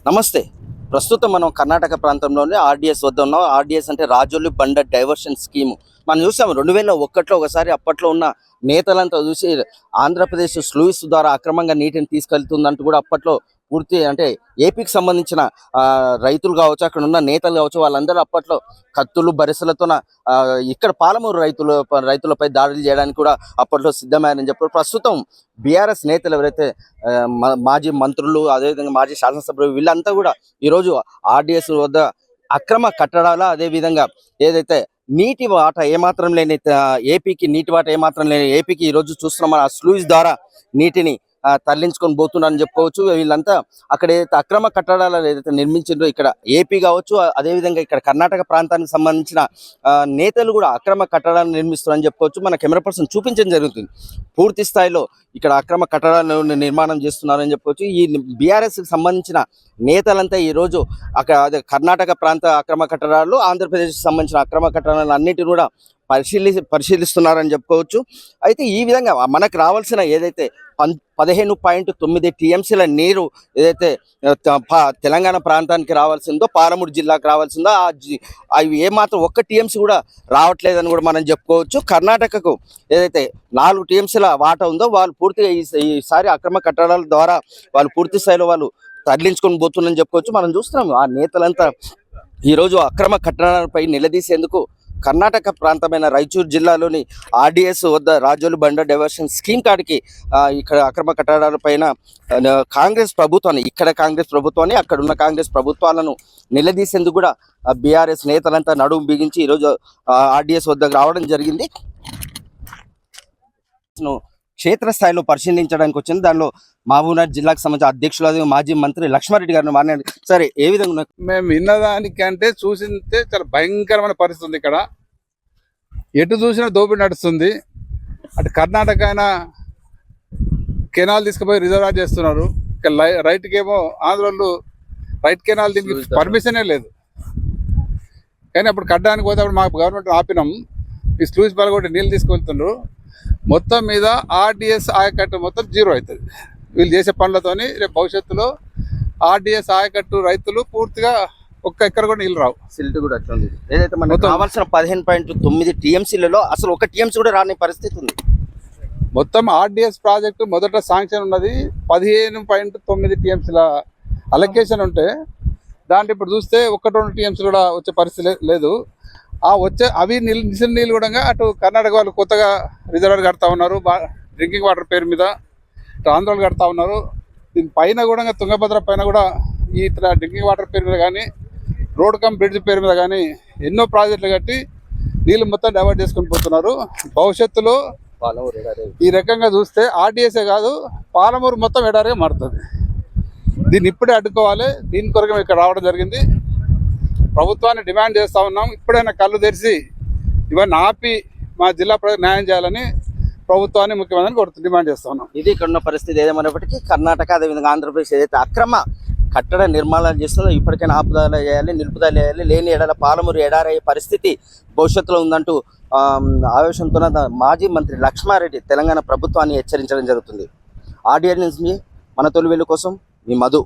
నమస్తే. ప్రస్తుతం మనం కర్ణాటక ప్రాంతంలోని ఆర్‌డీఎస్ వద్ద ఉన్నాం. ఆర్‌డీఎస్ అంటే రాజోలు బండ డైవర్షన్ స్కీము. మనం చూసాం 2001లో ఒకసారి అప్పట్లో ఉన్న నేతలంతా చూసి ఆంధ్రప్రదేశ్ స్లూయిస్ ద్వారా అక్రమంగా నీటిని తీసుకెళ్తుందంటూ కూడా అప్పట్లో పూర్తి అంటే ఏపీకి సంబంధించిన రైతులు కావచ్చు, అక్కడ ఉన్న నేతలు కావచ్చు, వాళ్ళందరూ అప్పట్లో కత్తులు బరిసెలతోన ఇక్కడ పాలమూరు రైతులపై దాడులు చేయడానికి కూడా అప్పట్లో సిద్ధమయ్యారని చెప్పారు. ప్రస్తుతం బీఆర్ఎస్ నేతలు ఎవరైతే మాజీ మంత్రులు, అదేవిధంగా మాజీ శాసనసభ్యులు వీళ్ళంతా కూడా ఈరోజు ఆర్‌డీఎస్ వద్ద అక్రమ కట్టడాల, అదేవిధంగా ఏదైతే నీటి వాటా ఏమాత్రం లేని ఏపీకి నీటి వాటా ఏమాత్రం లేని ఏపీకి ఈరోజు చూస్తున్నాం మన స్లూయిస్ ద్వారా నీటిని తరలించుకొని పోతున్నారని చెప్పుకోవచ్చు. వీళ్ళంతా అక్కడ ఏదైతే అక్రమ కట్టడాలు ఏదైతే నిర్మించిందో ఇక్కడ ఏపీ కావచ్చు, అదేవిధంగా ఇక్కడ కర్ణాటక ప్రాంతానికి సంబంధించిన నేతలు కూడా అక్రమ కట్టడాలను నిర్మిస్తున్నారని చెప్పుకోవచ్చు. మన కెమెరా పర్సన్ చూపించడం జరుగుతుంది. పూర్తి స్థాయిలో ఇక్కడ అక్రమ కట్టడాలను నిర్మాణం చేస్తున్నారని చెప్పుకోవచ్చు. ఈ బీఆర్ఎస్కి సంబంధించిన నేతలంతా ఈరోజు అక్కడ కర్ణాటక ప్రాంత అక్రమ కట్టడాలు, ఆంధ్రప్రదేశ్కి సంబంధించిన అక్రమ కట్టడాలు అన్నిటిని కూడా పరిశీలిస్తున్నారని చెప్పుకోవచ్చు. అయితే ఈ విధంగా మనకు రావాల్సిన ఏదైతే 15.9 టీఎంసీల నీరు ఏదైతే తెలంగాణ ప్రాంతానికి రావాల్సిందో, పాలమూరు జిల్లాకు రావాల్సిందో అవి ఏమాత్రం 1 టీఎంసీ కూడా రావట్లేదని కూడా మనం చెప్పుకోవచ్చు. కర్ణాటకకు ఏదైతే 4 టీఎంసీల వాటా ఉందో వాళ్ళు పూర్తిగా ఈసారి అక్రమ కట్టడాల ద్వారా వాళ్ళు పూర్తి స్థాయిలో వాళ్ళు తరలించుకొని పోతున్నారని చెప్పుకోవచ్చు. మనం చూస్తున్నాం ఆ నేతలంతా ఈరోజు అక్రమ కట్టడాలపై నిలదీసేందుకు కర్ణాటక ప్రాంతమైన రాయచూరు జిల్లాలోని ఆర్‌డీఎస్ వద్ద రాజోలు బండ డైవర్షన్ స్కీమ్ కాడికి ఇక్కడ అక్రమ కట్టడాల పైన కాంగ్రెస్ ప్రభుత్వాన్ని అక్కడ ఉన్న కాంగ్రెస్ ప్రభుత్వాలను నిలదీసేందుకు కూడా బీఆర్ఎస్ నేతలంతా నడుము బిగించి ఈరోజు ఆర్‌డీఎస్ వద్దకు రావడం జరిగింది. క్షేత్రస్థాయిలో పరిశీలించడానికి వచ్చింది. దానిలో మహబూబ్‌నగర్ జిల్లాకు సంబంధించిన అధ్యక్షులు, మాజీ మంత్రి లక్ష్మారెడ్డి గారిని మాట్లాడి సరే ఏ విధంగా మేము విన్నదానికంటే చూసింటే చాలా భయంకరమైన పరిస్థితి ఉంది. ఇక్కడ ఎటు చూసినా దోపిడీ నడుస్తుంది. అటు కర్ణాటక అయినా కెనాల్ తీసుకుపోయి రిజర్వాయర్ చేస్తున్నారు. ఇక రైట్కి ఏమో ఆంధ్రోళ్ళు రైట్ కెనాల్ దీనికి పర్మిషనే లేదు. కానీ అప్పుడు కట్టడానికి పోతే అప్పుడు మాకు గవర్నమెంట్ ఆపినాం. ఈ స్లూయిస్ పలగొట్టి నీళ్ళు తీసుకెళ్తుండ్రు. మొత్తం మీద ఆర్‌డీఎస్ ఆయకట్టు మొత్తం జీరో అవుతుంది వీళ్ళు చేసే పనులతోని. రేపు భవిష్యత్తులో ఆర్‌డీఎస్ ఆయకట్టు రైతులు పూర్తిగా ఒక్క ఎక్కడ కూడా నీళ్ళు రావు. సిల్ట్ కూడా అట్లా ఉంది. ఏదైతే మనకు కావాల్సిన 15.9 టీఎంసీలలో అసలు 1 టీఎంసీ కూడా రాని పరిస్థితి ఉంది. మొత్తం ఆర్‌డీఎస్ ప్రాజెక్టు మొదట శాంక్షన్ ఉన్నది 15.9 టీఎంసీల అలొకేషన్ ఉంటే దాంట్లో ఇప్పుడు చూస్తే 1-2 టీఎంసీలు కూడా వచ్చే పరిస్థితి లేదు. వచ్చే అవి నీళ్ళు కూడా అటు కర్ణాటక వాళ్ళు కొత్తగా రిజర్వాయర్ కడతా ఉన్నారు, డ్రింకింగ్ వాటర్ పేరు మీద. ఇటు ఆంధ్రాలు కడతా ఉన్నారు. దీని పైన కూడా తుంగభద్ర పైన కూడా ఈ డ్రింకింగ్ వాటర్ పేరు మీద కానీ, రోడ్ కమ్ బ్రిడ్జ్ పేరు మీద కానీ ఎన్నో ప్రాజెక్టులు కట్టి నీళ్ళు మొత్తం డైవర్ట్ చేసుకొని పోతున్నారు. భవిష్యత్తులో ఈ రకంగా చూస్తే ఆర్‌డీఎస్ఏ కాదు పాలమూరు మొత్తం ఎడారిగా మారుతుంది. దీన్ని ఇప్పుడే అడ్డుకోవాలి. దీని కొరకు ఇక్కడ రావడం జరిగింది. ప్రభుత్వాన్ని డిమాండ్ చేస్తూ ఉన్నాం. ఇప్పుడైనా కళ్ళు తెరిచి ఇవన్నీ ఆపి మా జిల్లా ప్రజలకు న్యాయం చేయాలని ప్రభుత్వాన్ని, ముఖ్యమంత్రిని డిమాండ్ చేస్తూ ఉన్నాం. ఇది ఇక్కడ ఉన్న పరిస్థితి ఏదేమైనప్పటికీ కర్ణాటక, అదేవిధంగా ఆంధ్రప్రదేశ్ ఏదైతే అక్రమ కట్టడ నిర్మాణాలు చేస్తుందో ఇప్పటికైనా ఆపుదల చేయాలి, నిలుపుదల చేయాలి. లేని ఎడల పాలమూరు ఎడారయ్యే పరిస్థితి భవిష్యత్తులో ఉందంటూ ఆవేశంతో మాజీ మంత్రి లక్ష్మారెడ్డి తెలంగాణ ప్రభుత్వాన్ని హెచ్చరించడం జరుగుతుంది. ఆర్‌డీఎస్ నుంచి మన తొలి వెలుగు కోసం మీ మధు.